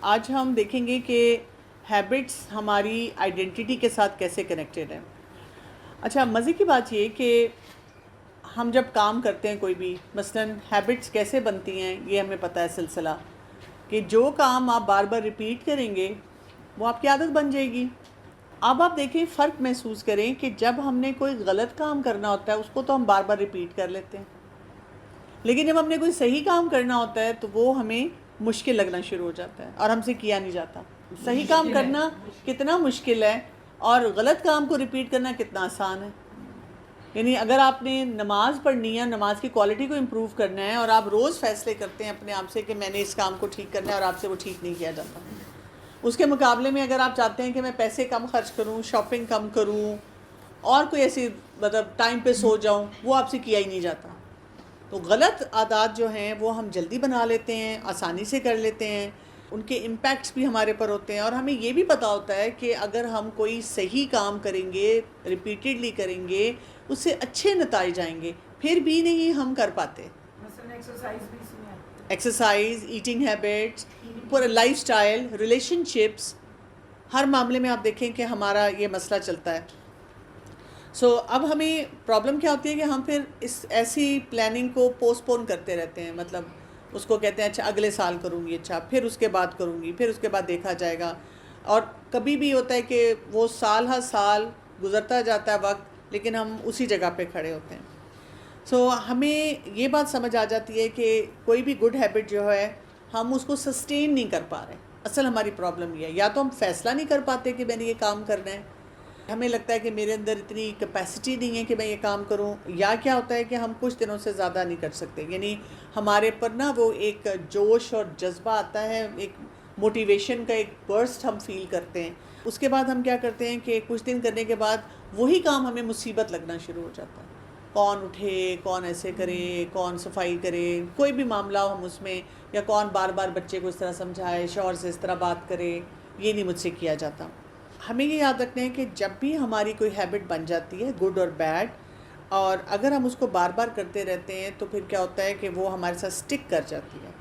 آج ہم دیکھیں گے کہ ہیبٹس ہماری آئیڈینٹی کے ساتھ کیسے کنیکٹڈ ہیں۔ اچھا، مزے کی بات یہ کہ ہم جب کام کرتے ہیں کوئی بھی، مثلاً ہیبٹس کیسے بنتی ہیں یہ ہمیں پتہ ہے سلسلہ، کہ جو کام آپ بار بار ریپیٹ کریں گے وہ آپ کی عادت بن جائے گی۔ اب آپ دیکھیں، فرق محسوس کریں کہ جب ہم نے کوئی غلط کام کرنا ہوتا ہے اس کو تو ہم بار بار ریپیٹ کر لیتے ہیں، لیکن جب ہم نے کوئی صحیح کام کرنا ہوتا ہے تو وہ ہمیں مشکل لگنا شروع ہو جاتا ہے اور ہم سے کیا نہیں جاتا۔ صحیح کام کرنا کتنا مشکل ہے اور غلط کام کو ریپیٹ کرنا کتنا آسان ہے۔ یعنی اگر آپ نے نماز پڑھنی ہے، نماز کی کوالٹی کو امپروو کرنا ہے، اور آپ روز فیصلے کرتے ہیں اپنے آپ سے کہ میں نے اس کام کو ٹھیک کرنا ہے، اور آپ سے وہ ٹھیک نہیں کیا جاتا، اس کے مقابلے میں اگر آپ چاہتے ہیں کہ میں پیسے کم خرچ کروں، شاپنگ کم کروں، اور کوئی ایسی مطلب ٹائم پہ سو جاؤں، وہ آپ سے کیا ہی نہیں جاتا۔ تو غلط عادات جو ہیں وہ ہم جلدی بنا لیتے ہیں، آسانی سے کر لیتے ہیں، ان کے امپیکٹس بھی ہمارے پر ہوتے ہیں، اور ہمیں یہ بھی پتہ ہوتا ہے کہ اگر ہم کوئی صحیح کام کریں گے، ریپیٹڈلی کریں گے، اس سے اچھے نتائج آئیں گے، پھر بھی نہیں ہم کر پاتے۔ مثلاً ایکسرسائز بھی اس میں آتی ایکسرسائز، ایٹنگ ہیبٹس، پورا لائف سٹائل، ریلیشن شپس، ہر معاملے میں آپ دیکھیں کہ ہمارا یہ مسئلہ چلتا ہے۔ اب ہمیں پرابلم کیا ہوتی ہے کہ ہم پھر اس ایسی پلاننگ کو پوسٹ پون کرتے رہتے ہیں، مطلب اس کو کہتے ہیں اچھا اگلے سال کروں گی، اچھا پھر اس کے بعد کروں گی، پھر اس کے بعد دیکھا جائے گا، اور کبھی بھی ہوتا ہے کہ وہ سال ہر سال گزرتا جاتا ہے وقت، لیکن ہم اسی جگہ پہ کھڑے ہوتے ہیں۔ ہمیں یہ بات سمجھ آ جاتی ہے کہ کوئی بھی گڈ ہیبٹ جو ہے ہم اس کو سسٹین نہیں کر پا رہے۔ اصل ہماری پرابلم یہ ہے، یا تو ہم فیصلہ نہیں کر پاتے کہ میں نے یہ کام کرنا ہے، ہمیں لگتا ہے کہ میرے اندر اتنی کیپیسٹی نہیں ہے کہ میں یہ کام کروں، یا کیا ہوتا ہے کہ ہم کچھ دنوں سے زیادہ نہیں کر سکتے، یعنی ہمارے پر نا وہ ایک جوش اور جذبہ آتا ہے، ایک موٹیویشن کا ایک برسٹ ہم فیل کرتے ہیں، اس کے بعد ہم کیا کرتے ہیں کہ کچھ دن کرنے کے بعد وہی کام ہمیں مصیبت لگنا شروع ہو جاتا ہے۔ کون اٹھے، کون ایسے کرے، کون صفائی کرے، کوئی بھی معاملہ ہو ہم اس میں، یا کون بار بار بچے کو اس طرح سمجھائے، شوہر سے اس طرح بات کرے، یہ نہیں مجھ سے کیا جاتا۔ ہمیں یہ یاد رکھنا ہے کہ جب بھی ہماری کوئی ہیبٹ بن جاتی ہے، گڈ اور بیڈ، اور اگر ہم اس کو بار بار کرتے رہتے ہیں تو پھر کیا ہوتا ہے کہ وہ ہمارے ساتھ سٹک کر جاتی ہے،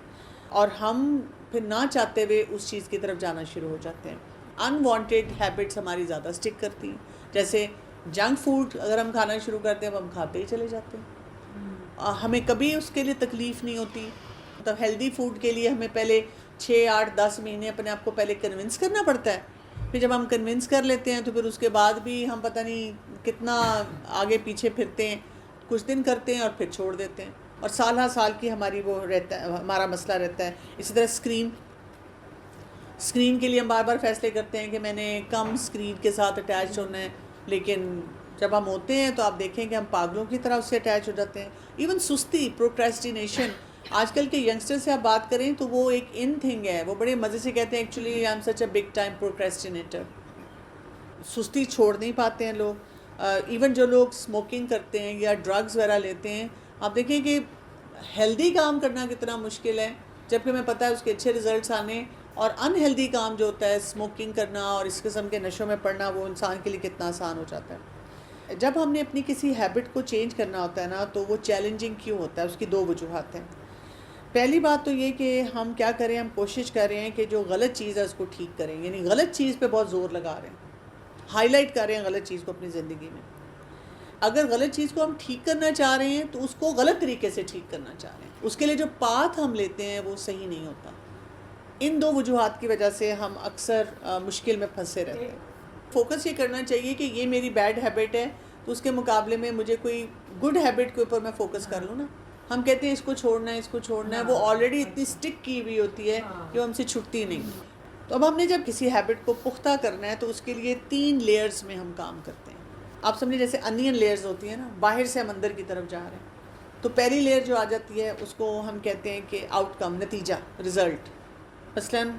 اور ہم پھر نہ چاہتے ہوئے اس چیز کی طرف جانا شروع ہو جاتے ہیں۔ انوانٹیڈ ہیبٹس ہماری زیادہ سٹک کرتی ہیں، جیسے جنک فوڈ اگر ہم کھانا شروع کرتے ہیں وہ ہم کھاتے ہی چلے جاتے ہیں، ہمیں کبھی اس کے لیے تکلیف نہیں ہوتی۔ مطلب ہیلدی فوڈ کے لیے ہمیں پہلے 6 8 10 مہینے اپنے آپ کو پہلے کنونس کرنا پڑتا ہے، پھر جب ہم کنونس کر لیتے ہیں تو پھر اس کے بعد بھی ہم پتہ نہیں کتنا آگے پیچھے پھرتے ہیں، کچھ دن کرتے ہیں اور پھر چھوڑ دیتے ہیں، اور سال ہر سال کی ہماری وہ رہتا ہے، ہمارا مسئلہ رہتا ہے۔ اسی طرح اسکرین کے لیے ہم بار بار فیصلے کرتے ہیں کہ میں نے کم اسکرین کے ساتھ اٹیچ ہونا ہے، لیکن جب ہم ہوتے ہیں تو آپ دیکھیں کہ ہم پاگلوں کی طرح اس سے اٹیچ ہو جاتے ہیں۔ ایون سستی، پروکریسٹینیشن، آج کل کے ینگسٹر سے آپ بات کریں تو وہ ایک ان تھنگ ہے، وہ بڑے مزے سے کہتے ہیں actually I am such a big time procrastinator. سستی چھوڑ نہیں پاتے ہیں لوگ۔ ایون جو لوگ اسموکنگ کرتے ہیں یا ڈرگز وغیرہ لیتے ہیں، آپ دیکھیں کہ ہیلدی کام کرنا کتنا مشکل ہے، جبکہ ہمیں پتہ ہے اس کے اچھے ریزلٹس آنے، اور انہیلدی کام جو ہوتا ہے اسموکنگ کرنا اور اس قسم کے نشوں میں پڑنا، وہ انسان کے لیے کتنا آسان ہو جاتا ہے۔ جب ہم نے اپنی کسی ہیبٹ کو چینج کرنا ہوتا ہے نا، تو وہ چیلنجنگ کیوں ہوتا ہے؟ اس کی 2 وجوہات ہیں۔ پہلی بات تو یہ کہ ہم کیا کریں، ہم کوشش کر رہے ہیں کہ جو غلط چیز ہے اس کو ٹھیک کریں، یعنی غلط چیز پہ بہت زور لگا رہے ہیں، ہائی لائٹ کر رہے ہیں غلط چیز کو اپنی زندگی میں۔ اگر غلط چیز کو ہم ٹھیک کرنا چاہ رہے ہیں تو اس کو غلط طریقے سے ٹھیک کرنا چاہ رہے ہیں، اس کے لیے جو پاتھ ہم لیتے ہیں وہ صحیح نہیں ہوتا۔ ان 2 وجوہات کی وجہ سے ہم اکثر مشکل میں پھنسے رہتے ہیں۔ فوکس یہ کرنا چاہیے کہ یہ میری بیڈ ہیبٹ ہے، تو اس کے مقابلے میں مجھے کوئی گڈ ہیبٹ کے اوپر میں فوکس کر لوں نا۔ ہم کہتے ہیں اس کو چھوڑنا ہے، اس کو چھوڑنا ہے، وہ آلریڈی اتنی سٹک کی ہوئی ہوتی ہے کہ وہ ہم سے چھٹتی نہیں۔ تو اب ہم نے جب کسی ہیبٹ کو پختہ کرنا ہے تو اس کے لیے 3 لیئرز میں ہم کام کرتے ہیں۔ آپ سمجھیں جیسے انین لیئرز ہوتی ہیں نا، باہر سے ہم اندر کی طرف جا رہے ہیں، تو پہلی لیئر جو آ جاتی ہے اس کو ہم کہتے ہیں کہ آؤٹ کم، نتیجہ، رزلٹ۔ مثلاً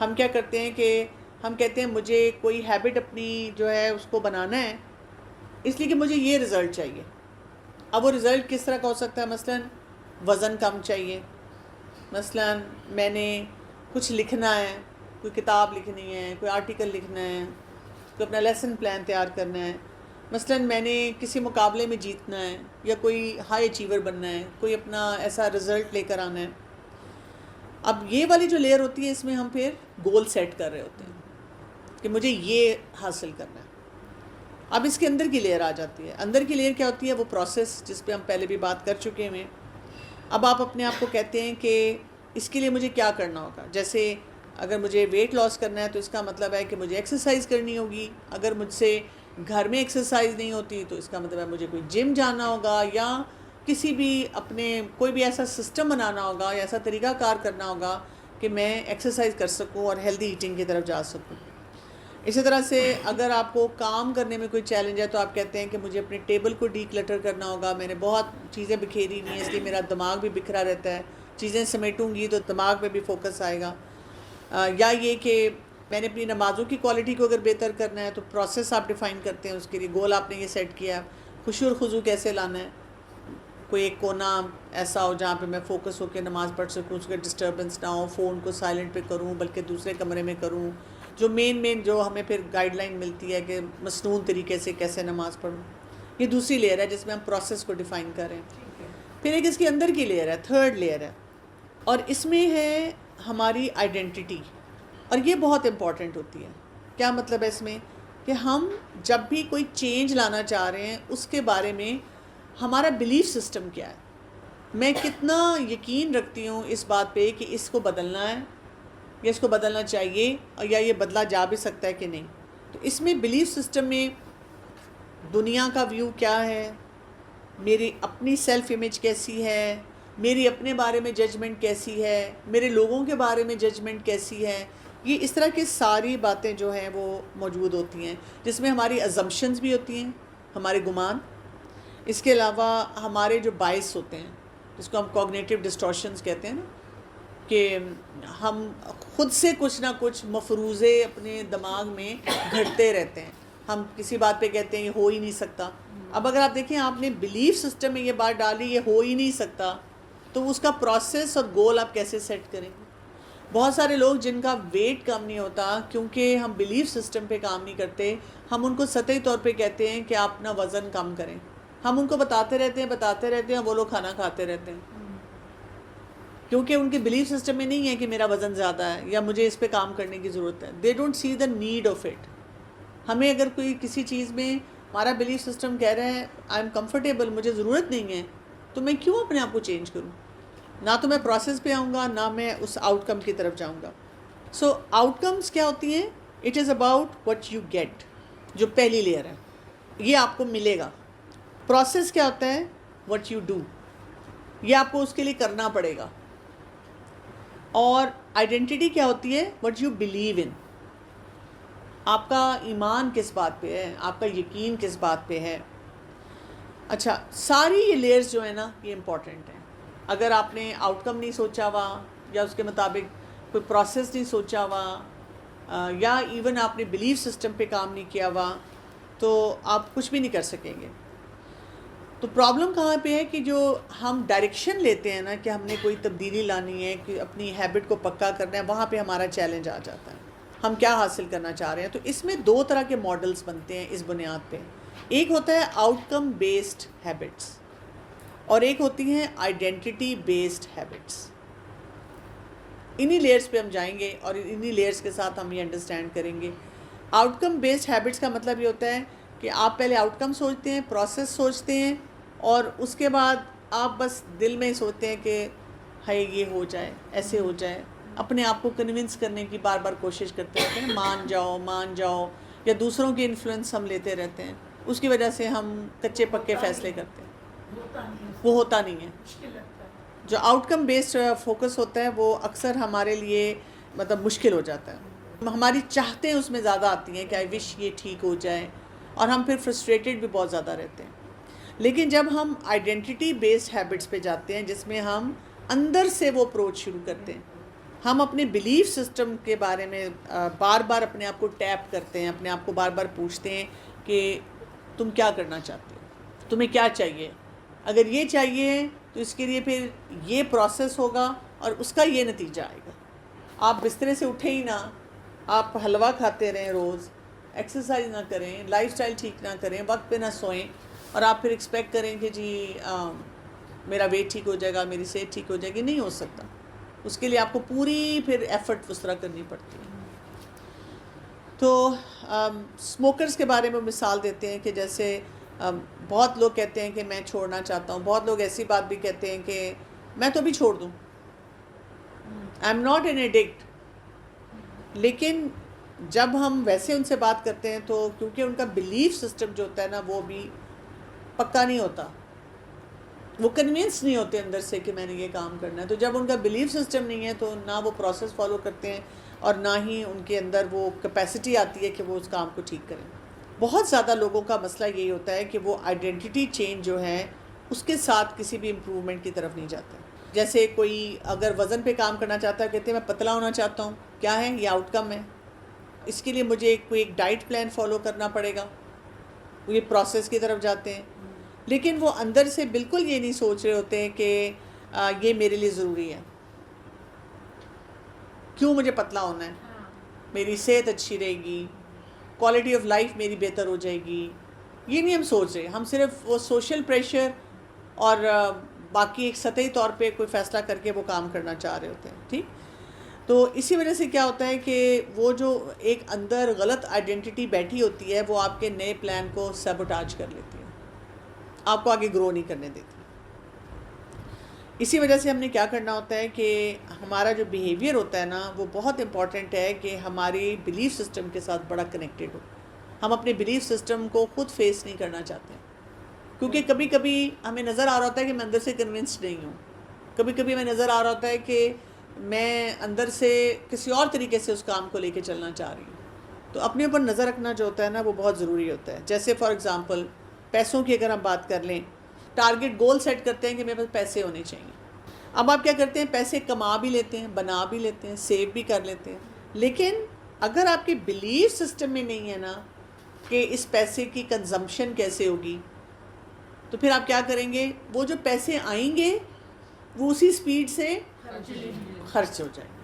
ہم کیا کرتے ہیں کہ ہم کہتے ہیں مجھے کوئی ہیبٹ اپنی جو ہے اس کو بنانا ہے، اس لیے کہ مجھے یہ رزلٹ چاہیے۔ اب وہ رزلٹ کس طرح کا ہو سکتا ہے؟ مثلاً وزن کم چاہیے، مثلاً میں نے کچھ لکھنا ہے، کوئی کتاب لکھنی ہے، کوئی آرٹیکل لکھنا ہے، کوئی اپنا لیسن پلان تیار کرنا ہے، مثلاً میں نے کسی مقابلے میں جیتنا ہے، یا کوئی ہائی اچیور بننا ہے، کوئی اپنا ایسا رزلٹ لے کر آنا ہے۔ اب یہ والی جو لیئر ہوتی ہے اس میں ہم پھر گول سیٹ کر رہے ہوتے ہیں کہ مجھے یہ حاصل کرنا ہے. اب اس کے اندر کی لیئر آ جاتی ہے. اندر کی لیئر کیا ہوتی ہے؟ وہ پروسیس جس پہ ہم پہلے بھی بات کر چکے ہیں. اب آپ اپنے آپ کو کہتے ہیں کہ اس کے لیے مجھے کیا کرنا ہوگا. جیسے اگر مجھے ویٹ لاس کرنا ہے تو اس کا مطلب ہے کہ مجھے ایکسرسائز کرنی ہوگی. اگر مجھ سے گھر میں ایکسرسائز نہیں ہوتی تو اس کا مطلب ہے مجھے کوئی جم جانا ہوگا، یا کسی بھی اپنے کوئی بھی ایسا سسٹم بنانا ہوگا یا ایسا طریقہ کار کرنا ہوگا کہ میں ایکسرسائز کر سکوں اور ہیلدی ایٹنگ کی طرف جا سکوں. اسی طرح سے اگر آپ کو کام کرنے میں کوئی چیلنج ہے تو آپ کہتے ہیں کہ مجھے اپنے ٹیبل کو ڈی کلٹر کرنا ہوگا. میں نے بہت چیزیں بکھیری ہوئی ہیں اس لیے میرا دماغ بھی بکھرا رہتا ہے. چیزیں سمیٹوں گی تو دماغ پہ بھی فوکس آئے گا. یا یہ کہ میں نے اپنی نمازوں کی کوالٹی کو اگر بہتر کرنا ہے تو پروسیس آپ ڈیفائن کرتے ہیں. اس کے لیے گول آپ نے یہ سیٹ کیا، خشوع اور خضوع کیسے لانا ہے. کوئی ایک کونا ایسا ہو جہاں پہ میں فوکس ہو کے نماز پڑھ سکوں، اس کے ڈسٹربنس نہ ہو، فون کو سائلنٹ پہ کروں بلکہ دوسرے کمرے میں کروں. جو مین جو ہمیں پھر گائیڈ لائن ملتی ہے کہ مسنون طریقے سے کیسے نماز پڑھوں. یہ دوسری لیئر ہے جس میں ہم پروسیس کو ڈیفائن کریں. پھر ایک اس کی اندر کی لیئر ہے، تھرڈ لیئر ہے، اور اس میں ہے ہماری آئیڈینٹی. اور یہ بہت امپورٹنٹ ہوتی ہے. کیا مطلب ہے اس میں؟ کہ ہم جب بھی کوئی چینج لانا چاہ رہے ہیں اس کے بارے میں ہمارا بلیف سسٹم کیا ہے. میں کتنا یقین رکھتی ہوں اس بات پہ کہ اس کو بدلنا ہے یا اس کو بدلنا چاہیے، یا یہ بدلا جا بھی سکتا ہے کہ نہیں. تو اس میں بلیف سسٹم میں دنیا کا ویو کیا ہے، میری اپنی سیلف امیج کیسی ہے، میری اپنے بارے میں ججمنٹ کیسی ہے، میرے لوگوں کے بارے میں ججمنٹ کیسی ہے. یہ اس طرح کی ساری باتیں جو ہیں وہ موجود ہوتی ہیں، جس میں ہماری ازمپشنز بھی ہوتی ہیں، ہمارے گمان. اس کے علاوہ ہمارے جو باعث ہوتے ہیں جس کو ہم کوگنیٹیو ڈسٹورشنز کہتے ہیں نا، کہ ہم خود سے کچھ نہ کچھ مفروضے اپنے دماغ میں گھڑتے رہتے ہیں. ہم کسی بات پہ کہتے ہیں یہ ہو ہی نہیں سکتا. اب اگر آپ دیکھیں آپ نے بلیف سسٹم میں یہ بات ڈالی یہ ہو ہی نہیں سکتا، تو اس کا پروسیس اور گول آپ کیسے سیٹ کریں گے؟ بہت سارے لوگ جن کا ویٹ کم نہیں ہوتا کیونکہ ہم بلیف سسٹم پہ کام نہیں کرتے. ہم ان کو سطحی طور پہ کہتے ہیں کہ آپ اپنا وزن کم کریں. ہم ان کو بتاتے رہتے ہیں، وہ لوگ کھانا کھاتے رہتے ہیں کیونکہ ان کے بلیف سسٹم میں نہیں ہے کہ میرا وزن زیادہ ہے یا مجھے اس پہ کام کرنے کی ضرورت ہے. They don't see the need of it. ہمیں اگر کوئی کسی چیز میں ہمارا بلیف سسٹم کہہ رہا ہے آئی ایم کمفرٹیبل، مجھے ضرورت نہیں ہے، تو میں کیوں اپنے آپ کو چینج کروں؟ نہ تو میں پروسیس پہ آؤں گا، نہ میں اس آؤٹ کم کی طرف جاؤں گا. سو آؤٹ کمز کیا ہوتی ہیں؟ It is about what you get, جو پہلی لیئر ہے، یہ آپ کو ملے گا. پروسیس کیا ہوتا ہے؟ وٹ یو ڈو، یہ آپ کو اس کے لیے کرنا پڑے گا. اور آئیڈینٹی کیا ہوتی ہے؟ وٹ یو بلیو ان، آپ کا ایمان کس بات پہ ہے، آپ کا یقین کس بات پہ ہے. اچھا، ساری یہ لیئرز جو ہیں نا یہ امپورٹنٹ ہیں. اگر آپ نے آؤٹ کم نہیں سوچا ہوا یا اس کے مطابق کوئی پروسیس نہیں سوچا ہوا، یا ایون آپ نے بلیف سسٹم پہ کام نہیں کیا ہوا، تو آپ کچھ بھی نہیں کر سکیں گے. تو پرابلم کہاں پہ ہے کہ جو ہم ڈائریکشن لیتے ہیں نا کہ ہم نے کوئی تبدیلی لانی ہے، کہ اپنی ہیبٹ کو پکا کرنا ہے، وہاں پہ ہمارا چیلنج آ جاتا ہے. ہم کیا حاصل کرنا چاہ رہے ہیں؟ تو اس میں دو طرح کے ماڈلز بنتے ہیں اس بنیاد پہ. ایک ہوتا ہے آؤٹ کم بیسڈ ہیبٹس اور ایک ہوتی ہیں آئیڈینٹی بیسڈ ہیبٹس. انہی لیئرز پہ ہم جائیں گے اور انہی لیئرز کے ساتھ ہم یہ انڈرسٹینڈ کریں گے. آؤٹ کم بیسڈ ہیبٹس کا مطلب یہ ہوتا ہے کہ آپ پہلے آؤٹ کم سوچتے ہیں، پروسیس سوچتے ہیں، اور اس کے بعد آپ بس دل میں سوچتے ہیں کہ ہے یہ ہو جائے، ایسے ہو جائے. اپنے آپ کو کنونس کرنے کی بار بار کوشش کرتے رہتے ہیں، مان جاؤ، یا دوسروں کی انفلوئنس ہم لیتے رہتے ہیں. اس کی وجہ سے ہم کچے پکے فیصلے کرتے ہیں، وہ ہوتا نہیں ہے. جو آؤٹ کم بیسڈ فوکس ہوتا ہے وہ اکثر ہمارے لیے مطلب مشکل ہو جاتا ہے. ہماری چاہتیں اس میں زیادہ آتی ہیں کہ آئی وش یہ ٹھیک ہو جائے، اور ہم پھر فرسٹریٹڈ بھی بہت زیادہ رہتے ہیں. لیکن جب ہم آئیڈینٹی بیسڈ ہیبٹس پہ جاتے ہیں جس میں ہم اندر سے وہ اپروچ شروع کرتے ہیں، ہم اپنے بلیف سسٹم کے بارے میں بار بار اپنے آپ کو ٹیپ کرتے ہیں، اپنے آپ کو بار بار پوچھتے ہیں کہ تم کیا کرنا چاہتے ہو، تمہیں کیا چاہیے. اگر یہ چاہیے تو اس کے لیے پھر یہ پروسیس ہوگا اور اس کا یہ نتیجہ آئے گا. آپ بسترے سے اٹھیں ہی نہ، آپ حلوہ کھاتے رہیں روز، ایکسرسائز نہ کریں، لائف سٹائل ٹھیک نہ کریں، وقت پہ نہ سوئیں، اور آپ پھر ایکسپیکٹ کریں کہ جی میرا ویٹ ٹھیک ہو جائے گا، میری صحت ٹھیک ہو جائے گی. نہیں ہو سکتا. اس کے لیے آپ کو پوری پھر ایفرٹ اس طرح کرنی پڑتی ہے. تو اسموکرز کے بارے میں مثال دیتے ہیں کہ جیسے بہت لوگ کہتے ہیں کہ میں چھوڑنا چاہتا ہوں, بہت لوگ ایسی بات بھی کہتے ہیں کہ میں تو ابھی چھوڑ دوں, I am not an addict. لیکن جب ہم ویسے ان سے بات کرتے ہیں تو کیونکہ ان کا بلیف سسٹم جو ہوتا ہے نا وہ بھی پکا نہیں ہوتا, وہ کنوینس نہیں ہوتے اندر سے کہ میں نے یہ کام کرنا ہے. تو جب ان کا بلیف سسٹم نہیں ہے تو نہ وہ پروسیس فالو کرتے ہیں اور نہ ہی ان کے اندر وہ کیپیسٹی آتی ہے کہ وہ اس کام کو ٹھیک کریں. بہت زیادہ لوگوں کا مسئلہ یہی ہوتا ہے کہ وہ آئیڈینٹی چینج جو ہے اس کے ساتھ کسی بھی امپروومنٹ کی طرف نہیں جاتے. جیسے کوئی اگر وزن پہ کام کرنا چاہتا ہے, کہتے ہیں میں پتلا ہونا چاہتا ہوں, کیا ہے یہ آؤٹ کم ہے, اس کے لیے مجھے کوئی ایک ڈائٹ پلان فالو کرنا پڑے گا, وہ یہ پروسیس کی طرف جاتے ہیں. لیکن وہ اندر سے بالکل یہ نہیں سوچ رہے ہوتے ہیں کہ یہ میرے لیے ضروری ہے, کیوں مجھے پتلا ہونا ہے, میری صحت اچھی رہے گی, کوالٹی آف لائف میری بہتر ہو جائے گی. یہ نہیں ہم سوچ رہے, ہم صرف وہ سوشل پریشر اور باقی ایک سطحی طور پہ کوئی فیصلہ کر کے وہ کام کرنا چاہ رہے ہوتے ہیں. ٹھیک, تو اسی وجہ سے کیا ہوتا ہے کہ وہ جو ایک اندر غلط آئیڈینٹی بیٹھی ہوتی ہے وہ آپ کے نئے پلان کو سیبوٹاج کر لیتی ہے, آپ کو آگے گرو نہیں کرنے دیتی. اسی وجہ سے ہم نے کیا کرنا ہوتا ہے کہ ہمارا جو بیہیویئر ہوتا ہے نا وہ بہت امپورٹنٹ ہے کہ ہماری بلیف سسٹم کے ساتھ بڑا کنیکٹڈ ہو. ہم اپنے بلیف سسٹم کو خود فیس نہیں کرنا چاہتے, کیونکہ کبھی کبھی ہمیں نظر آ رہا ہوتا ہے کہ میں اندر سے کنونسڈ نہیں ہوں, کبھی کبھی ہمیں نظر آ رہا ہوتا ہے کہ میں اندر سے کسی اور طریقے سے اس کام کو لے کے چلنا چاہ رہی ہوں. تو اپنے اوپر نظر رکھنا جو ہوتا ہے نا وہ بہت ضروری ہوتا ہے. جیسے فار ایگزامپل پیسوں کی اگر ہم بات کر لیں, ٹارگٹ گول سیٹ کرتے ہیں کہ میرے پاس پیسے ہونے چاہیے. اب آپ کیا کرتے ہیں, پیسے کما بھی لیتے ہیں, بنا بھی لیتے ہیں, سیو بھی کر لیتے ہیں, لیکن اگر آپ کے بلیف سسٹم میں نہیں ہے نا کہ اس پیسے کی کنزمپشن کیسے ہوگی, تو پھر آپ کیا کریں گے, وہ جو پیسے آئیں گے وہ اسی سپیڈ سے خرچ ہو جائیں گے.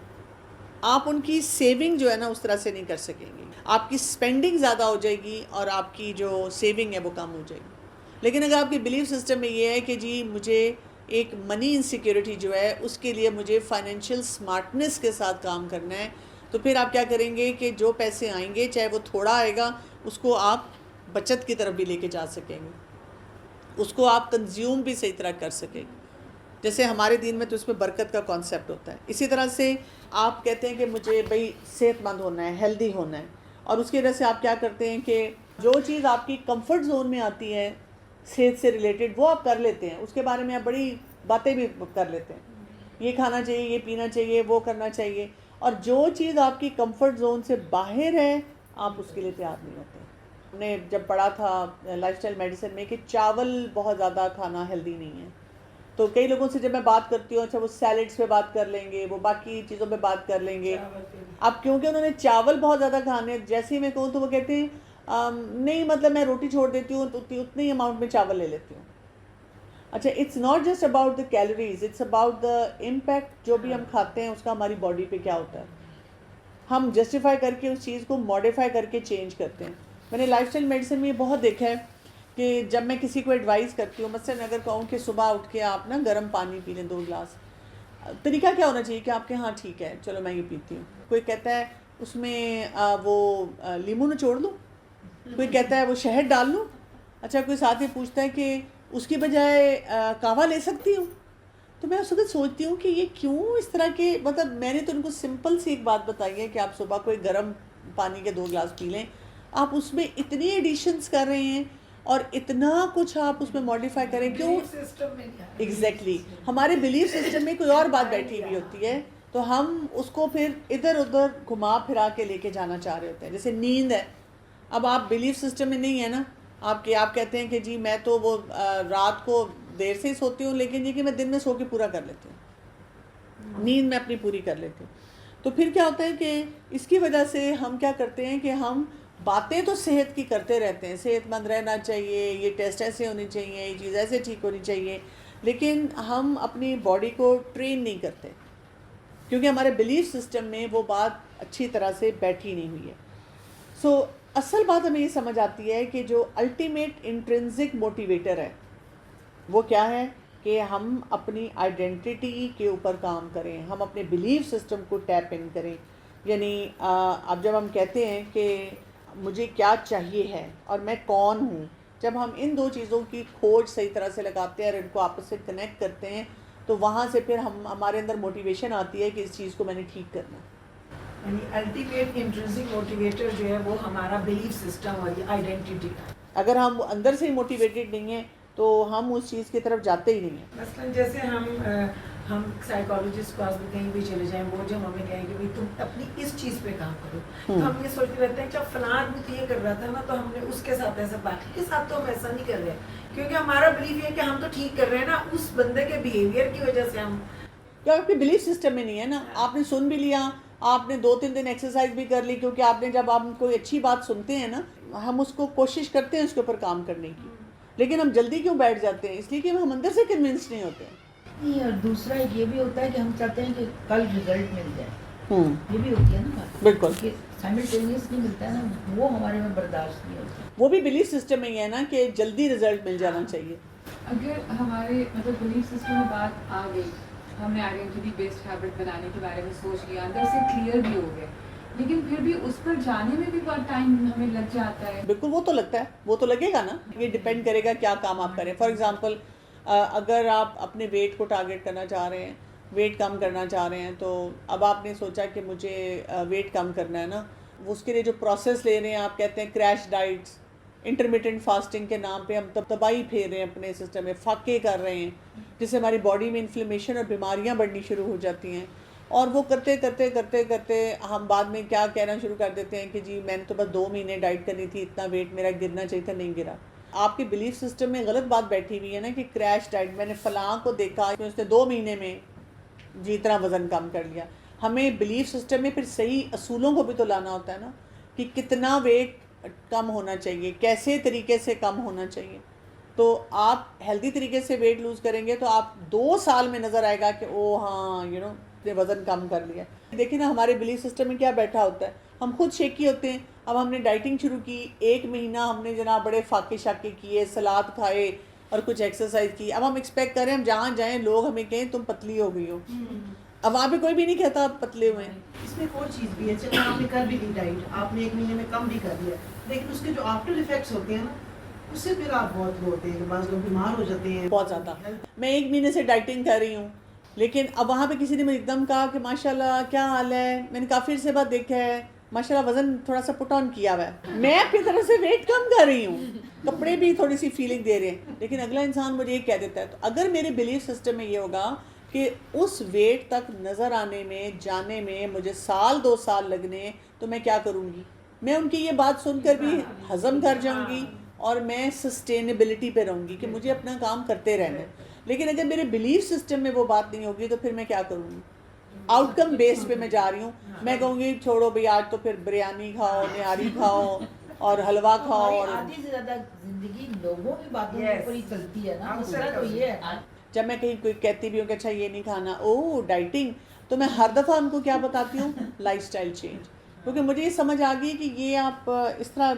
آپ ان کی سیونگ جو ہے نا اس طرح سے نہیں کر سکیں گے, آپ کی سپینڈنگ زیادہ ہو جائے گی اور آپ کی جو سیونگ ہے وہ کم ہو جائے گی. لیکن اگر آپ کے بلیف سسٹم میں یہ ہے کہ جی مجھے ایک منی انسیکیورٹی جو ہے اس کے لیے مجھے فائنینشیل سمارٹنس کے ساتھ کام کرنا ہے, تو پھر آپ کیا کریں گے کہ جو پیسے آئیں گے چاہے وہ تھوڑا آئے گا اس کو آپ بچت کی طرف بھی لے کے جا سکیں گے, اس کو آپ کنزیوم بھی صحیح طرح کر سکیں گے. جیسے ہمارے دین میں تو اس میں برکت کا کانسیپٹ ہوتا ہے. اسی طرح سے آپ کہتے ہیں کہ مجھے بھئی صحت مند ہونا ہے, ہیلدی ہونا ہے, اور اس کی وجہ سے آپ کیا کرتے ہیں کہ جو چیز آپ کی کمفرٹ زون میں آتی ہے صحت سے ریلیٹڈ وہ آپ کر لیتے ہیں, اس کے بارے میں آپ بڑی باتیں بھی کر لیتے ہیں, یہ کھانا چاہیے, یہ پینا چاہیے, وہ کرنا چاہیے. اور جو چیز آپ کی کمفرٹ زون سے باہر ہے آپ اس کے لیے تیار نہیں ہوتے. ہم نے جب پڑھا تھا لائف اسٹائل میڈیسن میں کہ چاول بہت زیادہ کھانا ہیلدی نہیں ہے, تو کئی لوگوں سے جب میں بات کرتی ہوں اچھا وہ سیلڈس پہ بات کر لیں گے, وہ باقی چیزوں پہ بات کر لیں گے. اب کیونکہ انہوں نے چاول بہت زیادہ کھانے, جیسے ہی میں کہوں تو وہ کہتے ہیں نہیں مطلب میں روٹی چھوڑ دیتی ہوں تو اتنے ہی اماؤنٹ میں چاول لے لیتی ہوں. اچھا it's not just about the calories, it's about the impact جو بھی ہم کھاتے ہیں اس کا ہماری باڈی پہ کیا ہوتا ہے. ہم جسٹیفائی کر کے اس چیز کو ماڈیفائی کر کے چینج کرتے ہیں. میں نے لائف اسٹائل میڈیسن میں یہ بہت دیکھا ہے کہ جب میں کسی کو ایڈوائز کرتی ہوں, مثلاً اگر کہوں کہ صبح اٹھ کے آپ نا گرم پانی پی لیں 2 گلاس, طریقہ کیا ہونا چاہیے کہ آپ کے ہاں ٹھیک ہے چلو میں یہ پیتی ہوں. کوئی کہتا ہے اس میں وہ لیمو نچوڑ لوں, کوئی کہتا ہے وہ شہد ڈال لوں. اچھا کوئی ساتھ ہی پوچھتا ہے کہ اس کی بجائے کہوہ لے سکتی ہوں. تو میں اس وقت سوچتی ہوں کہ یہ کیوں اس طرح کے, مطلب میں نے تو ان کو سمپل سی ایک بات بتائی ہے کہ آپ صبح کوئی گرم پانی کے 2 گلاس پی لیں, آپ اس میں اتنی ایڈیشنز کر رہے ہیں اور اتنا کچھ آپ اس میں ماڈیفائی کریں. کیوں؟ ایگزیکٹلی ہمارے بلیف سسٹم میں کوئی اور بات بیٹھی ہوئی ہوتی ہے, تو ہم اس کو پھر ادھر ادھر گھما پھرا کے لے کے جانا چاہ رہے ہوتے ہیں. جیسے نیند ہے, اب آپ بلیف سسٹم میں نہیں ہے نا, آپ کہتے ہیں کہ جی میں تو وہ رات کو دیر سے ہی سوتی ہوں, لیکن یہ کہ میں دن میں سو کے پورا کر لیتی ہوں, نیند میں اپنی پوری کر لیتی ہوں. تو پھر کیا ہوتا ہے کہ اس کی وجہ سے ہم کیا کرتے ہیں کہ ہم باتیں تو صحت کی کرتے رہتے ہیں, صحت مند رہنا چاہیے, یہ ٹیسٹ ایسے ہونی چاہیے, یہ چیز ایسے ٹھیک ہونی چاہیے, لیکن ہم اپنی باڈی کو ٹرین نہیں کرتے کیونکہ ہمارے بلیف سسٹم میں وہ بات اچھی طرح سے بیٹھی نہیں ہوئی ہے. سو اصل بات ہمیں یہ سمجھ آتی ہے کہ جو الٹیمیٹ انٹرنزک موٹیویٹر ہے وہ کیا ہے, کہ ہم اپنی آئیڈینٹی کے اوپر کام کریں, ہم اپنے بلیف سسٹم کو ٹیپ ان کریں. یعنی اب جب ہم کہتے ہیں کہ مجھے کیا چاہیے ہے اور میں کون ہوں, جب ہم ان دو چیزوں کی کھوج صحیح طرح سے لگاتے ہیں اور ان کو آپس سے کنیکٹ کرتے ہیں تو وہاں سے پھر ہمارے اندر موٹیویشن آتی ہے کہ اس چیز کو میں نے ٹھیک کرنا ہے. یعنی الٹیمیٹ انٹرنسک موٹیویٹر جو ہے وہ ہمارا بلیف سسٹم اور آئیڈینٹی کا. اگر ہم اندر سے ہی موٹیویٹڈ نہیں ہیں تو ہم اس چیز کی طرف جاتے ہی نہیں ہیں. مثلاً جیسے ہم سائیکالوجسٹ پاس بھی کہیں بھی چلے جائیں, وہ جب ہمیں کہیں کہ تم اپنی اس چیز پہ کام کرو, تو ہم یہ سوچتے رہتے ہیں جب فلاں آدمی تو یہ کر رہا تھا نا تو ہم نے اس کے ساتھ ایسا, باقی کے ساتھ تو ہم ایسا نہیں کر رہے, کیونکہ ہمارا بلیف یہ ہے کہ ہم تو ٹھیک کر رہے ہیں نا, اس بندے کے بیہیویئر کی وجہ سے ہم. کیا آپ کے بلیف سسٹم میں نہیں ہے نا, آپ نے سن بھی لیا, آپ نے 2-3 دن ایکسرسائز بھی کر لی, کیونکہ آپ نے جب آپ کوئی اچھی بات سنتے ہیں نا, ہم اس کو کوشش کرتے ہیں اس کے اوپر کام کرنے کی, لیکن ہم جلدی کیوں بیٹھ جاتے ہیں؟ اس لیے کہ ہم اندر سے کنونس نہیں ہوتے. نہیں, اور دوسرا یہ بھی ہوتا ہے کہ ہم چاہتے ہیں کہ کل رزلٹ مل جائے, یہ بھی ہوتی ہے نا بات. بالکل, کہ سائملٹینیس نہیں ملتا ہے نا, وہ ہمارے میں برداشت نہیں ہوتا. وہ بھی بلیف سسٹم میں ہی ہے نا کہ جلدی رزلٹ مل جانا چاہیے. اگر ہمارے مطلب بلیف سسٹم میں بات آ گئی, ہم نے آئیڈینٹی بیسڈ ہیبٹ بنانے کے بارے میں سوچ لیا, اندر سے کلیئر بھی ہو گئے, لیکن پھر بھی اس پر جانے میں بھی بہت ٹائم ہمیں لگ جاتا ہے. بالکل, وہ تو لگتا ہے, وہ تو لگے گا نا, یہ ڈپینڈ کرے گا کیا کام آپ کریں. فار ایگزامپل اگر آپ اپنے ویٹ کو ٹارگیٹ کرنا چاہ رہے ہیں, ویٹ کم کرنا چاہ رہے ہیں, تو اب آپ نے سوچا کہ مجھے ویٹ کم کرنا ہے نا, اس کے لیے جو پروسیس لے رہے ہیں, آپ کہتے ہیں کریش ڈائٹس, انٹرمیٹنٹ فاسٹنگ کے نام پہ ہم تباہی پھیر رہے ہیں اپنے سسٹم میں, فاقے کر رہے ہیں, جس سے ہماری باڈی میں انفلیمیشن اور بیماریاں بڑھنی شروع ہو جاتی ہیں. اور وہ کرتے کرتے کرتے کرتے ہم بعد میں کیا کہنا شروع کر دیتے ہیں کہ جی میں نے تو بس 2 مہینے ڈائٹ کرنی تھی, اتنا ویٹ میرا گرنا چاہیے تھا, نہیں گرا. آپ کے بلیف سسٹم میں غلط بات بیٹھی ہوئی ہے نا کہ کریش ڈائٹ, میں نے فلاں کو دیکھا کہ اس نے 2 مہینے میں جی اتنا وزن کم کر لیا. ہمیں بلیف سسٹم میں پھر صحیح اصولوں کو بھی تو لانا ہوتا ہے نا, کہ کتنا ویٹ کم ہونا چاہیے, کیسے طریقے سے کم ہونا چاہیے. تو آپ ہیلدی طریقے سے ویٹ لوز کریں گے تو آپ 2 سال میں نظر آئے گا کہ او ہاں نے وزن کم کر لیا. دیکھیں نا ہمارے بلیف سسٹم میں کیا بیٹھا ہوتا ہے, ہم خود شیکی ہوتے ہیں. اب ہم نے ڈائٹنگ شروع کی, 1 مہینہ ہم نے جناب بڑے فاقے شاقے کیے, سلاد کھائے اور کچھ ایکسرسائز کی. اب ہم ایکسپیکٹ کریں ہم جہاں جائیں لوگ ہمیں کہیں تم پتلی ہو گئی ہو, اب وہاں پہ کوئی بھی نہیں کہتا آپ پتلے ہوئے ہیں. اس میں ایک اور چیز بھی ہے, چلے آپ نے کر بھی لی ڈائٹ, آپ نے 1 مہینے میں کم بھی کر لیا, لیکن اس کے جو آفٹر ایفیکٹس ہوتے ہیں نا, اس سے پھر آپ بہت وہ ہوتے ہیں, بعض لوگ بیمار ہو جاتے ہیں بہت زیادہ. میں 1 مہینے سے ڈائٹنگ کر رہی ہوں, لیکن اب وہاں پہ کسی نے مجھے ایک دم کہا کہ ماشاء اللہ کیا حال ہے, میں نے کافی عرصے بعد دیکھا ہے, ماشاء اللہ وزن تھوڑا سا پٹ آن کیا ہوا ہے. میں اپنی طرف سے ویٹ کم کر رہی ہوں, کپڑے بھی تھوڑی سی فیلنگ دے رہے ہیں, لیکن اگلا انسان مجھے یہ کہہ دیتا ہے. تو اگر میرے بلیف سسٹم میں یہ ہوگا کہ اس ویٹ تک نظر آنے میں, جانے میں مجھے 1-2 سال لگنے, تو میں کیا کروں گی؟ میں ان کی یہ بات سن کر بھی ہضم کر جاؤں گی اور میں سسٹینیبلٹی پہ رہوں گی کہ مجھے اپنا کام کرتے رہنا ہے. لیکن اگر میرے بلیف سسٹم میں وہ بات نہیں ہوگی تو پھر میں کیا کروں گی؟ آؤٹ کم بیس پہ میں جا رہی ہوں. میں کہوں گی چھوڑو بھئی آج تو پھر بریانی کھاؤ, نہاری کھاؤ اور حلوہ کھاؤ. اور آدھی سے زیادہ زندگی لوگوں کی باتوں کے اوپر ہی چلتی ہے نا, مسئلہ تو یہ ہے نا. جب میں کہیں کوئی کہتی بھی ہوں کہ اچھا یہ نہیں کھانا, او ڈائٹنگ, تو میں ہر دفعہ ان کو کیا بتاتی ہوں, لائف سٹائل چینج. کیونکہ مجھے یہ سمجھ آ گئی کہ یہ آپ اس طرح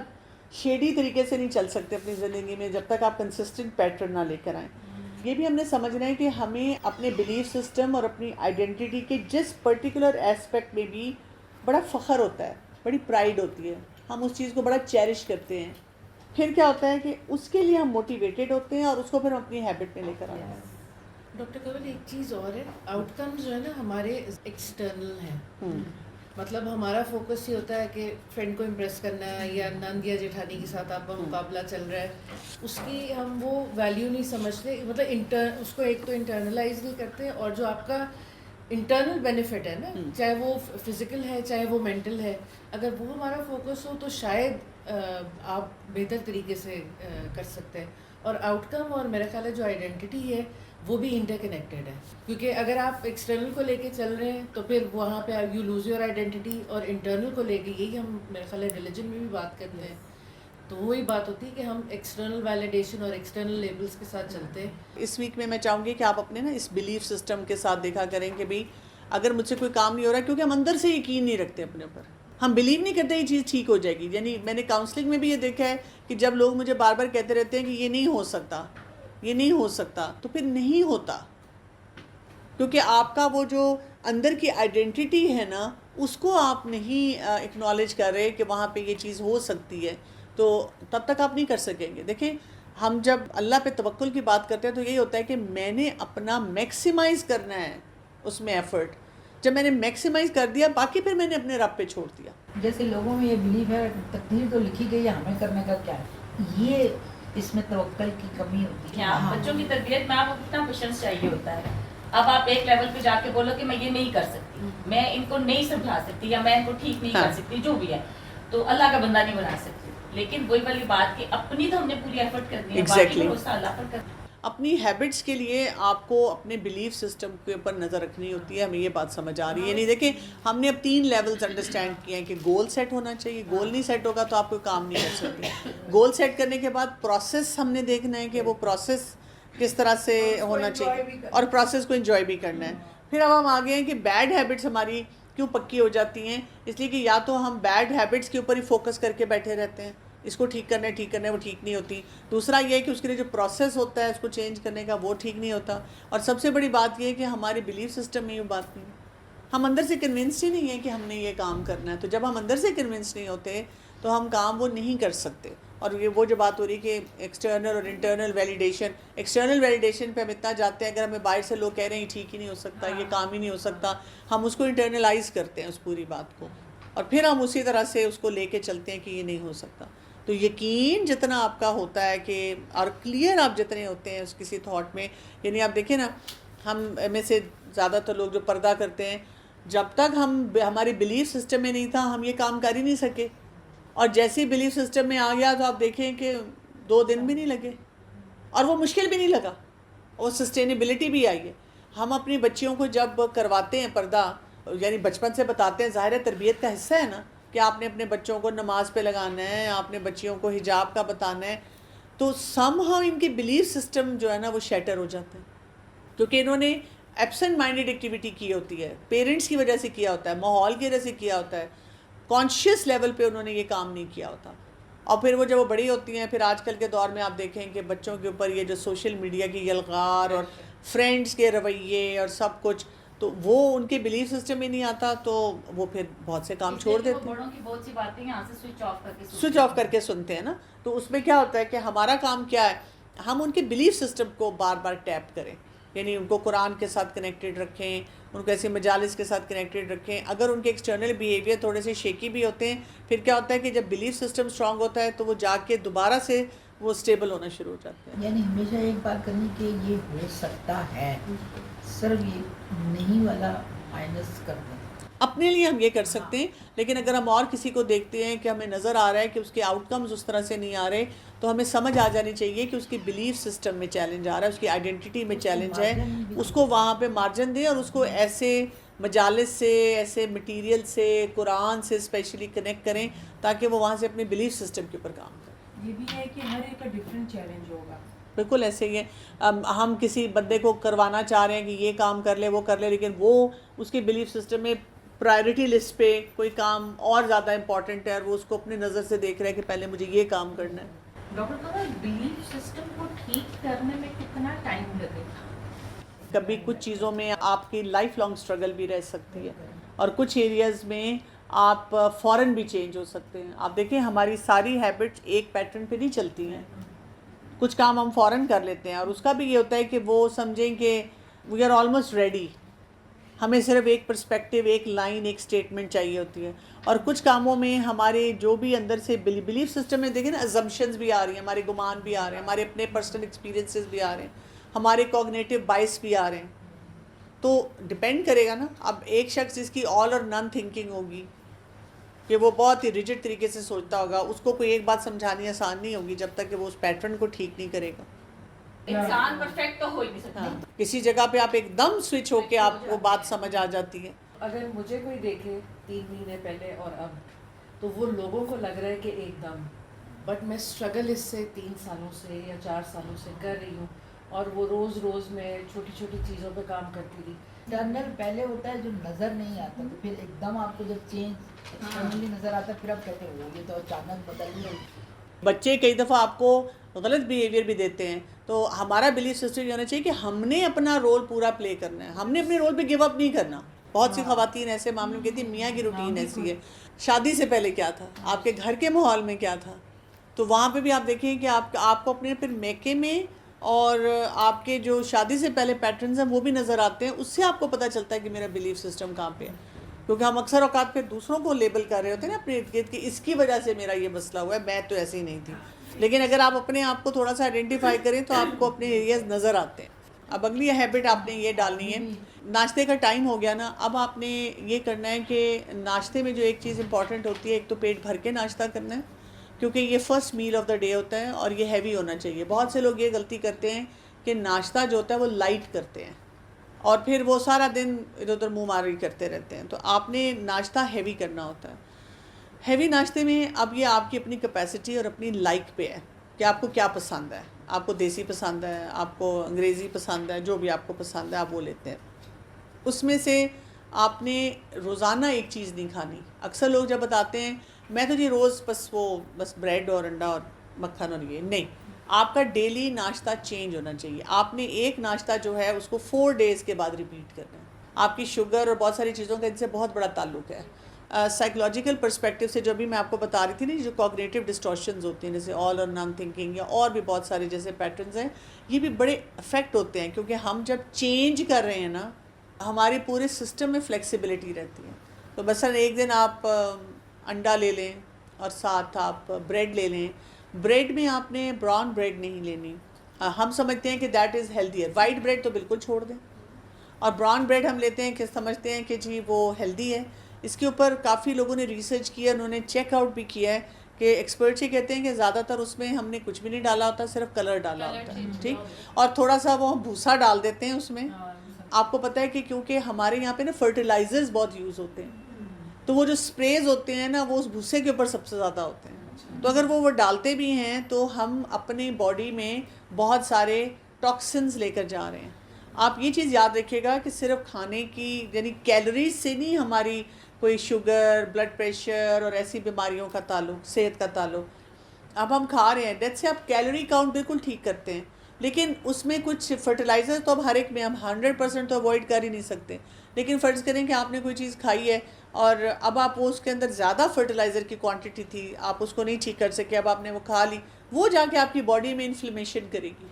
شیڈی طریقے سے نہیں چل سکتے اپنی زندگی میں جب تک آپ کنسسٹنٹ پیٹرن نہ لے کر آئیں. یہ بھی ہم نے سمجھنا ہے کہ ہمیں اپنے بلیف سسٹم اور اپنی آئیڈینٹی کے جس پرٹیکولر ایسپیکٹ میں بھی بڑا فخر ہوتا ہے, بڑی پرائیڈ ہوتی ہے, ہم اس چیز کو بڑا چیرش کرتے ہیں. پھر کیا ہوتا ہے کہ اس کے لیے ہم موٹیویٹیڈ ہوتے ہیں اور اس کو پھر ہم اپنی ہیبٹ میں لے کر آتے ہیں. ڈاکٹر کنول ایک چیز اور ہے, آؤٹ کمز جو ہے نا ہمارے ایکسٹرنل ہیں. مطلب ہمارا فوکس یہ ہوتا ہے کہ فرینڈ کو امپریس کرنا ہے, یا نند یا جیٹھانی کے ساتھ آپ کا مقابلہ چل رہا ہے, اس کی ہم وہ ویلیو نہیں سمجھتے. مطلب اس کو ایک تو انٹرنلائز نہیں کرتے, اور جو آپ کا انٹرنل بینیفٹ ہے نا, چاہے وہ فزیکل ہے چاہے وہ مینٹل ہے, اگر وہ ہمارا فوکس ہو تو شاید آپ بہتر طریقے سے کر سکتے ہیں. اور آؤٹ کم اور میرا خیال ہے جو آئیڈینٹی ہے وہ بھی انٹر کنیکٹیڈ ہے, کیونکہ اگر آپ ایکسٹرنل کو لے کے چل رہے ہیں تو پھر وہاں پہ یو لوز یور آئیڈینٹی, اور انٹرنل کو لے کے, یہی ہم میرا خیال ہے ریلیجن میں بھی بات کرتے ہیں, تو وہی بات ہوتی ہے کہ ہم ایکسٹرنل ویلیڈیشن اور ایکسٹرنل لیبلز کے ساتھ چلتے ہیں. اس ویک میں چاہوں گی کہ آپ اپنے نا اس بلیف سسٹم کے ساتھ دیکھا کریں کہ بھئی اگر مجھ سے کوئی کام نہیں ہو رہا, کیونکہ ہم اندر سے یقین نہیں رکھتے اپنے اوپر, ہم بلیو نہیں کرتے یہ چیز ٹھیک ہو جائے گی. یعنی میں نے کاؤنسلنگ میں بھی یہ دیکھا ہے کہ جب لوگ مجھے بار بار کہتے رہتے ہیں کہ یہ نہیں ہو سکتا, یہ نہیں ہو سکتا تو پھر نہیں ہوتا، کیونکہ آپ کا وہ جو اندر کی آئیڈینٹی ہے نا اس کو آپ نہیں اکنالج کر رہے کہ وہاں پہ یہ چیز ہو سکتی ہے، تو تب تک آپ نہیں کر سکیں گے. دیکھیں ہم جب اللہ پہ توکل کی بات کرتے ہیں تو یہی ہوتا ہے کہ میں نے اپنا میکسیمائز کرنا ہے اس میں ایفرٹ. جب میں نے میکسیمائز کر دیا باقی پھر میں نے اپنے رب پہ چھوڑ دیا. جیسے لوگوں میں یہ بلیف ہے تقدیر تو لکھی گئی ہے، ہمیں کرنے کا کیا ہے، یہ اس میں توکل کی کمی ہوتی ہے. کیا بچوں کی تربیت میں آپ کو کتنا پیشنس چاہیے ہوتا ہے. اب آپ ایک لیول پہ جا کے بولو کہ میں یہ نہیں کر سکتی، میں ان کو نہیں سمجھا سکتی یا میں ان کو ٹھیک نہیں کر سکتی، جو بھی ہے، تو اللہ کا بندہ نہیں بنا سکتی. لیکن وہی والی بات کہ اپنی تو ہم نے پوری ایفرٹ کرنی ہے، باقی بھروسہ اللہ پر کرنا. اپنی ہیبٹس کے لیے آپ کو اپنے بلیف سسٹم کے اوپر نظر رکھنی ہوتی ہے. ہمیں یہ بات سمجھ آ رہی ہے. یعنی دیکھیں ہم نے اب 3 لیولز انڈرسٹینڈ کیے ہیں کہ گول سیٹ ہونا چاہیے، گول نہیں سیٹ ہوگا تو آپ کوئی کام نہیں کر سکتے. گول سیٹ کرنے کے بعد پروسیس ہم نے دیکھنا ہے کہ وہ پروسیس کس طرح سے ہونا چاہیے اور پروسیس کو انجوائے بھی کرنا ہے. پھر اب ہم آگے ہیں کہ بیڈ ہیبٹس ہماری کیوں پکی ہو جاتی ہیں. اس لیے کہ یا تو ہم بیڈ ہیبٹس کے اوپر ہی فوکس کر کے بیٹھے رہتے ہیں، اس کو ٹھیک کرنا ہے وہ ٹھیک نہیں ہوتی. دوسرا یہ ہے کہ اس کے لیے جو پروسیس ہوتا ہے اس کو چینج کرنے کا وہ ٹھیک نہیں ہوتا. اور سب سے بڑی بات یہ ہے کہ ہمارے بلیف سسٹم میں یہ بات نہیں ہے، ہم اندر سے کنونسڈ ہی نہیں ہیں کہ ہم نے یہ کام کرنا ہے. تو جب ہم اندر سے کنونسڈ نہیں ہوتے تو ہم کام وہ نہیں کر سکتے. اور یہ وہ جو بات ہو رہی کہ ایکسٹرنل اور انٹرنل ویلیڈیشن، ایکسٹرنل ویلیڈیشن پہ ہم اتنا جاتے ہیں، اگر ہمیں باہر سے لوگ کہہ رہے ہیں یہ ٹھیک ہی نہیں ہو سکتا، یہ کام ہی نہیں ہو سکتا، ہم اس کو انٹرنلائز کرتے ہیں اس پوری بات کو، اور پھر ہم اسی طرح سے اس کو لے کے چلتے ہیں کہ یہ نہیں ہو سکتا. تو یقین جتنا آپ کا ہوتا ہے کہ اور کلیئر آپ جتنے ہوتے ہیں اس کسی تھاٹ میں، یعنی آپ دیکھیں نا ہم میں سے زیادہ تر لوگ جو پردہ کرتے ہیں، جب تک ہمارے بلیف سسٹم میں نہیں تھا ہم یہ کام کر ہی نہیں سکے. اور جیسے ہی بلیف سسٹم میں آ گیا تو آپ دیکھیں کہ 2 دن بھی نہیں لگے اور وہ مشکل بھی نہیں لگا اور سسٹینیبلٹی بھی آئی ہے. ہم اپنی بچیوں کو جب کرواتے ہیں پردہ، یعنی بچپن سے بتاتے ہیں، ظاہر ہے تربیت کا حصہ ہے نا کہ آپ نے اپنے بچوں کو نماز پہ لگانا ہے، آپ نے بچیوں کو حجاب کا بتانا ہے، تو سم ہاؤ ان کے بلیف سسٹم جو ہے نا وہ شیٹر ہو جاتے ہیں کیونکہ انہوں نے ایبسنٹ مائنڈیڈ ایکٹیویٹی کی ہوتی ہے، پیرنٹس کی وجہ سے کیا ہوتا ہے، ماحول کی وجہ سے کیا ہوتا ہے، کانشیس لیول پہ انہوں نے یہ کام نہیں کیا ہوتا. اور پھر وہ جب وہ بڑی ہوتی ہیں پھر آج کل کے دور میں آپ دیکھیں کہ بچوں کے اوپر یہ جو سوشل میڈیا کی یلغار اور فرینڈس کے رویے اور سب کچھ، تو وہ ان کے بلیف سسٹم میں نہیں آتا تو وہ پھر بہت سے کام چھوڑ دیتے ہیں، بڑوں کی بہت سی باتیں یہاں سے سوئچ آف کر کے سنتے ہیں نا. تو اس میں کیا ہوتا ہے کہ ہمارا کام کیا ہے، ہم ان کے بلیف سسٹم کو بار بار ٹیپ کریں، یعنی ان کو قرآن کے ساتھ کنیکٹڈ رکھیں، ان کو ایسے مجالس کے ساتھ کنیکٹڈ رکھیں. اگر ان کے ایکسٹرنل بیہیویئر تھوڑے سے شیکی بھی ہوتے ہیں، پھر کیا ہوتا ہے کہ جب بلیف سسٹم اسٹرانگ ہوتا ہے تو وہ جا کے دوبارہ سے وہ اسٹیبل ہونا شروع ہو جاتے ہیں. یعنی ہمیشہ ایک بات کرنی کہ یہ ہو سکتا ہے، صرف یہ نہیں والا مائنس کر دیں. اپنے لیے ہم یہ کر سکتے ہیں، لیکن اگر ہم اور کسی کو دیکھتے ہیں کہ ہمیں نظر آ رہا ہے کہ اس کے آؤٹ کمز اس طرح سے نہیں آ رہے، تو ہمیں سمجھ آ جانی چاہیے کہ اس کی بلیف سسٹم میں چیلنج آ رہا ہے، اس کی آئیڈینٹی میں چیلنج ہے. اس کو وہاں پہ مارجن دیں اور اس کو ایسے مجالس سے، ایسے مٹیریل سے، قرآن سے اسپیشلی کنیکٹ کریں تاکہ وہ وہاں سے اپنے بلیف سسٹم کے اوپر کام کریں. یہ بھی ہے کہ ہر ایک کا ڈفرینٹ چیلنج ہوگا. بالکل ایسے ہی ہے. ہم کسی بندے کو کروانا چاہ رہے ہیں کہ یہ کام کر لے وہ کر لے، لیکن وہ اس کے بلیف سسٹم میں پرائرٹی لسٹ پہ کوئی کام اور زیادہ امپورٹنٹ ہے اور وہ اس کو اپنی نظر سے دیکھ رہا ہے کہ پہلے مجھے یہ کام کرنا ہے. ڈاکٹر صاحب بلیف سسٹم کو ٹھیک کرنے میں کتنا ٹائم لگے گا؟ کبھی کچھ چیزوں میں آپ کی لائف لانگ اسٹرگل بھی رہ سکتی ہے اور کچھ ایریاز میں آپ فوراً بھی چینج ہو سکتے ہیں. آپ دیکھیں ہماری ساری ہیبٹس ایک پیٹرن پہ نہیں چلتی ہیں، کچھ کام ہم فوراً کر لیتے ہیں اور اس کا بھی یہ ہوتا ہے کہ وہ سمجھیں کہ وی آر آلموسٹ ریڈی، ہمیں صرف ایک پرسپیکٹیو، ایک لائن، ایک اسٹیٹمنٹ چاہیے ہوتی ہے. اور کچھ کاموں میں ہمارے جو بھی اندر سے بلیف سسٹم میں دیکھیں نا ازمپشنز بھی آ رہی ہیں، ہمارے گمان بھی آ رہے ہیں، ہمارے اپنے پرسنل ایکسپیرینسز بھی آ رہے ہیں، ہمارے کوگنیٹو بائس بھی آ رہے ہیں. تو ڈپینڈ کرے گا نا. اب ایک شخص جس کی آل اور نن تھنکنگ ہوگی کہ وہ بہت ہی ریجڈ طریقے سے سوچتا ہوگا، اس کو کوئی ایک بات سمجھانی آسان نہیں ہوگی جب تک کہ وہ اس پیٹرن کو ٹھیک نہیں کرے گا. انسان پرفیکٹ تو ہو ہی نہیں سکتا. کسی جگہ پہ آپ ایک دم سوئچ ہو کے آپ کو بات سمجھ آ جاتی ہے. اگر مجھے کوئی دیکھے 3 مہینے پہلے اور اب، تو وہ لوگوں کو لگ رہا ہے کہ ایک دم، بٹ میں اسٹرگل اس سے 3 سالوں سے یا 4 سالوں سے کر رہی ہوں اور وہ روز میں چھوٹی چھوٹی چیزوں پہ کام کرتی رہی. انٹرنل پہلے ہوتا ہے جو نظر نہیں آتا، تو پھر ایک دم آپ کو جب چینج ایکسٹرنلی نظر آتا ہے پھر آپ کہتے ہو یہ تو اچانک بدل گئی. بچے کئی دفعہ آپ کو غلط بیہیویئر بھی دیتے ہیں. تو ہمارا بلیف سسٹم یہ ہونا چاہیے کہ ہم نے اپنا رول پورا پلے کرنا ہے, ہم نے اپنے رول پہ گیو اپ نہیں کرنا. بہت سی خواتین ایسے معاملے میں کہتی ہیں میاں کی روٹین ایسی ہے. شادی سے پہلے کیا تھا, آپ کے گھر کے ماحول میں کیا تھا, تو وہاں پہ بھی آپ دیکھیں کہ آپ کو اپنے پھر میکے میں اور آپ کے جو شادی سے پہلے پیٹرنز ہیں وہ بھی نظر آتے ہیں. اس سے آپ کو پتہ چلتا ہے کہ میرا بلیف سسٹم کہاں پہ ہے, کیونکہ ہم اکثر اوقات پھر دوسروں کو لیبل کر رہے ہوتے ہیں نا اپنے ارد گرد کہ اس کی وجہ سے میرا یہ مسئلہ ہوا ہے, میں تو ایسی ہی نہیں تھی. لیکن اگر آپ اپنے آپ کو تھوڑا سا آئیڈینٹیفائی کریں تو آپ کو اپنے ایریاز نظر آتے ہیں. اب اگلی ہیبٹ آپ نے یہ ڈالنی ہے, ناشتے کا ٹائم ہو گیا نا, اب آپ نے یہ کرنا ہے کہ ناشتے میں جو ایک چیز امپورٹنٹ ہوتی ہے, ایک تو پیٹ بھر کے ناشتہ کرنا ہے کیونکہ یہ first meal of the day ہوتا ہے اور یہ ہیوی ہونا چاہیے. بہت سے لوگ یہ غلطی کرتے ہیں کہ ناشتہ جو ہوتا ہے وہ لائٹ کرتے ہیں اور پھر وہ سارا دن ادھر ادھر منہ ماری کرتے رہتے ہیں. تو آپ نے ناشتہ ہیوی کرنا ہوتا ہے. ہیوی ناشتے میں اب یہ آپ کی اپنی کیپیسٹی اور اپنی لائک پہ ہے کہ آپ کو کیا پسند ہے. آپ کو دیسی پسند ہے, آپ کو انگریزی پسند ہے, جو بھی آپ کو پسند ہے آپ وہ لیتے ہیں. اس میں سے آپ نے روزانہ ایک چیز نہیں کھانی. اکثر لوگ جب بتاتے ہیں میں تو جی روز بس بریڈ اور انڈا اور مکھن اور یہ نہیں, آپ کا ڈیلی ناشتہ چینج ہونا چاہیے. آپ نے ایک ناشتہ جو ہے اس کو 4 days کے بعد ریپیٹ کرنا ہے. آپ کی شوگر اور بہت ساری چیزوں کا ان سے بہت بڑا تعلق ہے. سائیکولوجیکل پرسپیکٹیو سے جو بھی میں آپ کو بتا رہی تھی نا, جو کوگنیٹیو ڈسٹورشنز ہوتی ہیں جیسے آل اور نان تھنکنگ یا اور بھی بہت سارے جیسے پیٹرنز ہیں, یہ بھی بڑے افیکٹ ہوتے ہیں کیونکہ ہم جب چینج کر رہے ہیں نا ہمارے پورے سسٹم میں فلیکسیبلٹی رہتی ہے. تو مثلا ایک دن آپ انڈا لے لیں اور ساتھ آپ بریڈ لے لیں. بریڈ میں آپ نے براؤن بریڈ نہیں لینی. ہم سمجھتے ہیں کہ that is healthier. White bread تو بالکل چھوڑ دیں, اور براؤن بریڈ ہم لیتے ہیں کہ سمجھتے ہیں کہ جی وہ ہیلدی ہے. اس کے اوپر کافی لوگوں نے ریسرچ کیا, انہوں نے چیک آؤٹ بھی کیا ہے کہ ایکسپرٹس یہ کہتے ہیں کہ زیادہ تر اس میں ہم نے کچھ بھی نہیں ڈالا ہوتا, صرف کلر ڈالا ہوتا ہے. ٹھیک, اور تھوڑا سا وہ بھوسا ڈال دیتے ہیں اس میں. آپ کو پتہ ہے کہ کیونکہ ہمارے یہاں پہ نا فرٹیلائزرز بہت یوز ہوتے ہیں, تو وہ جو اسپریز ہوتے ہیں نا وہ اس بھوسے کے اوپر سب سے زیادہ ہوتے ہیں. تو اگر وہ ڈالتے بھی ہیں تو ہم اپنی باڈی میں بہت سارے ٹاکسنز لے کر جا رہے ہیں. آپ یہ چیز یاد رکھیے گا کہ صرف کھانے کی یعنی کیلوریز سے نہیں ہماری کوئی شوگر, بلڈ پریشر اور ایسی بیماریوں کا تعلق, صحت کا تعلق. اب ہم کھا رہے ہیں دیٹ سے آپ کیلوری کاؤنٹ بالکل ٹھیک کرتے ہیں, لیکن اس میں کچھ فرٹیلائزر تو اب ہر ایک میں ہم 100% تو اوائڈ کر ہی نہیں سکتے. لیکن فرض کریں کہ آپ نے کوئی چیز کھائی ہے اور اب آپ اس کے اندر زیادہ فرٹیلائزر کی کوانٹٹی تھی, آپ اس کو نہیں ٹھیک کر سکے, اب آپ نے وہ کھا لی, وہ جا کے آپ کی باڈی میں انفلیمیشن کرے گی,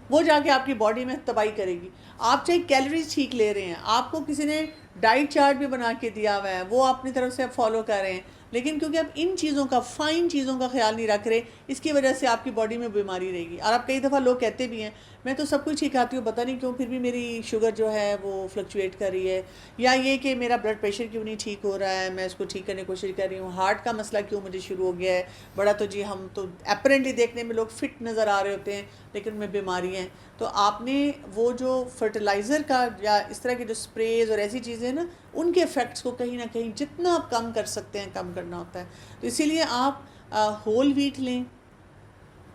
وہ جا کے آپ کی باڈی میں تباہی کرے گی. آپ چاہے کیلوریز ٹھیک لے رہے ہیں, آپ کو کسی نے ڈائٹ چارٹ بھی بنا کے دیا ہوا ہے, وہ اپنی طرف سے آپ فالو کر رہے ہیں, لیکن کیونکہ آپ ان چیزوں کا, فائن چیزوں کا خیال نہیں رکھ رہے, اس کی وجہ سے آپ کی باڈی میں بیماری رہے گی. اور آپ کئی دفعہ لوگ کہتے بھی ہیں میں تو سب کچھ ہی کھاتی ہوں, پتہ نہیں کیوں پھر بھی میری شوگر جو ہے وہ فلکچویٹ کر رہی ہے, یا یہ کہ میرا بلڈ پریشر کیوں نہیں ٹھیک ہو رہا ہے, میں اس کو ٹھیک کرنے کی کوشش کر رہی ہوں, ہارٹ کا مسئلہ کیوں مجھے شروع ہو گیا ہے. بڑا تو جی ہم تو اپیرنٹلی دیکھنے میں لوگ فٹ نظر آ رہے ہوتے ہیں لیکن میں بیماری ہیں. تو آپ نے وہ جو فرٹیلائزر کا یا اس طرح کے جو اسپریز اور ایسی چیزیں ہیں نا, ان کے افیکٹس کو کہیں نہ کہیں جتنا آپ کم کر سکتے ہیں کم کرنا ہوتا ہے. تو اسی لیے آپ ہول ویٹ لیں,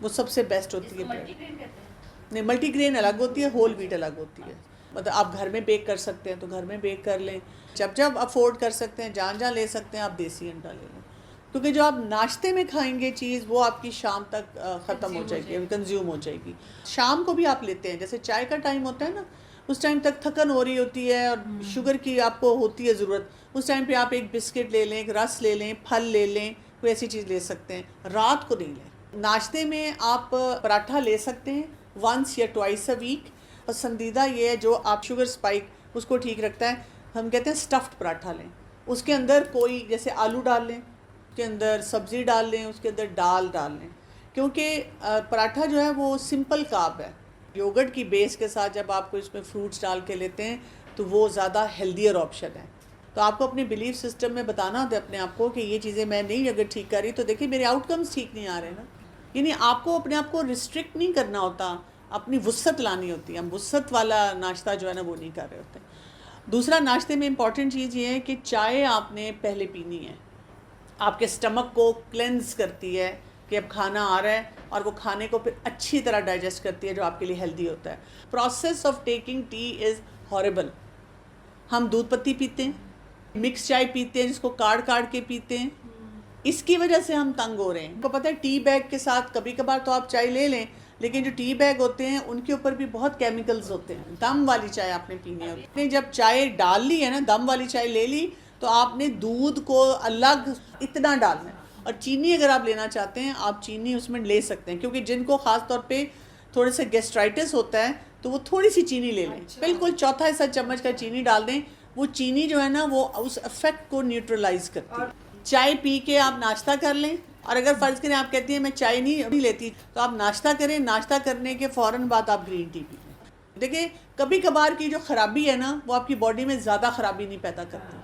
وہ سب سے بیسٹ ہوتی ہے. نہیں, ملٹی گرین الگ ہوتی ہے, ہول ویٹ الگ ہوتی ہے. مطلب آپ گھر میں بیک کر سکتے ہیں تو گھر میں بیک کر لیں, جب افورڈ کر سکتے ہیں, جہاں لے سکتے ہیں آپ دیسی انڈا لے لیں, کیونکہ جو آپ ناشتے میں کھائیں گے چیز وہ آپ کی شام تک ختم ہو جائے گی, کنزیوم ہو جائے گی. شام کو بھی آپ لیتے ہیں, جیسے چائے کا ٹائم ہوتا ہے نا, اس ٹائم تک تھکن ہو رہی ہوتی ہے اور شوگر کی آپ کو ہوتی ہے ضرورت, اس ٹائم پہ آپ ایک بسکٹ لے لیں, ایک رس لے لیں, پھل لے لیں, کوئی ایسی چیز لے سکتے ہیں. رات کو نہیں لیں. ناشتے میں آپ پراٹھا لے سکتے ہیں ونس یا ٹوائس اے ویک. پسندیدہ یہ ہے جو آپ شوگر اسپائک اس کو ٹھیک رکھتا ہے, ہم کہتے ہیں اسٹفڈ پراٹھا لیں. اس کے اندر کوئی جیسے آلو ڈال لیں, اس کے اندر سبزی ڈال لیں, اس کے اندر دال ڈال لیں, کیونکہ پراٹھا جو ہے وہ سمپل کارب ہے. یوگرٹ کی بیس کے ساتھ جب آپ کو اس میں فروٹس ڈال کے لیتے ہیں تو وہ زیادہ ہیلدیئر آپشن ہے. تو آپ کو اپنے بلیف سسٹم میں بتانا ہوتا ہے اپنے آپ کو کہ یہ چیزیں میں نہیں اگر ٹھیک کر رہی تو دیکھیں میرے آؤٹ کمز ٹھیک نہیں آ رہے نا. یعنی آپ کو اپنے آپ کو ریسٹرکٹ نہیں کرنا ہوتا, اپنی وسعت لانی ہوتی ہے. ہم وسعت والا ناشتہ جو ہے نا وہ نہیں کر رہے ہوتے. دوسرا ناشتے میں امپورٹنٹ چیز یہ ہے کہ چائے آپ نے پہلے پینی ہے, آپ کے سٹمک کو کلینز کرتی ہے کہ اب کھانا آ رہا ہے, اور وہ کھانے کو پھر اچھی طرح ڈائجسٹ کرتی ہے جو آپ کے لیے ہیلدی ہوتا ہے. Process of taking T is herbal. ہم دودھ پتی پیتے ہیں, مکس چائے پیتے ہیں جس کو کاڑ کے پیتے ہیں, اس کی وجہ سے ہم تنگ ہو رہے ہیں. آپ کو پتہ ہے ٹی بیگ کے ساتھ کبھی کبھار تو آپ چائے لے لیں، لیکن جو ٹی بیگ ہوتے ہیں ان کے اوپر بھی بہت کیمیکلز ہوتے ہیں. دم والی چائے آپ نے پینی ہے. آپ نے جب چائے ڈال لی ہے نا، دم والی چائے لے لی، تو آپ نے دودھ کو الگ اتنا ڈالنا ہے. اور چینی اگر آپ لینا چاہتے ہیں، آپ چینی اس میں لے سکتے ہیں، کیونکہ جن کو خاص طور پہ تھوڑے سے گیسٹرائٹس ہوتا ہے تو وہ تھوڑی سی چینی لے لیں. بالکل چوتھا حصہ چمچ کا چینی ڈال دیں. وہ چینی جو ہے نا وہ اس افیکٹ کو نیوٹرلائز کرتی ہے. چائے پی کے آپ ناشتہ کر لیں، اور اگر فرض کریں آپ کہتی ہیں میں چائے نہیں لیتی، تو آپ ناشتہ کریں. ناشتہ کرنے کے فوراً بعد آپ گرین ٹی پی لیں. دیکھیں کبھی کبھار کی جو خرابی ہے نا، وہ آپ کی باڈی میں زیادہ خرابی نہیں پیدا کرتی.